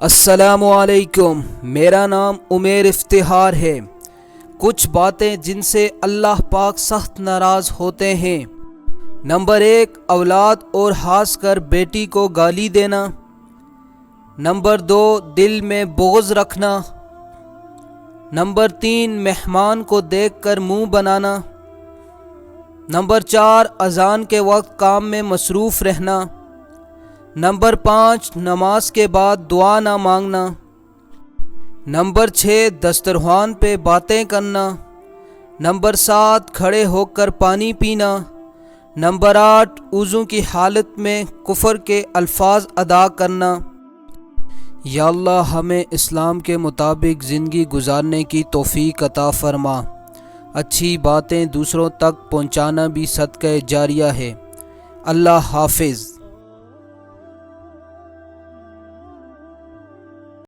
السلام علیکم، میرا نام عمیر افتخار ہے۔ کچھ باتیں جن سے اللہ پاک سخت ناراض ہوتے ہیں۔ نمبر 1، اولاد اور خاص کر بیٹی کو گالی دینا۔ نمبر 2، دل میں بغض رکھنا۔ نمبر 3، مہمان کو دیکھ کر منہ بنانا۔ نمبر 4، اذان کے وقت کام میں مصروف رہنا۔ نمبر 5، نماز کے بعد دعا نہ مانگنا۔ نمبر 6، دسترخوان پہ باتیں کرنا۔ نمبر 7، کھڑے ہو کر پانی پینا۔ نمبر 8، وضو کی حالت میں کفر کے الفاظ ادا کرنا۔ یا اللہ ہمیں اسلام کے مطابق زندگی گزارنے کی توفیق عطا فرما۔ اچھی باتیں دوسروں تک پہنچانا بھی صدقہ جاریہ ہے۔ اللہ حافظ۔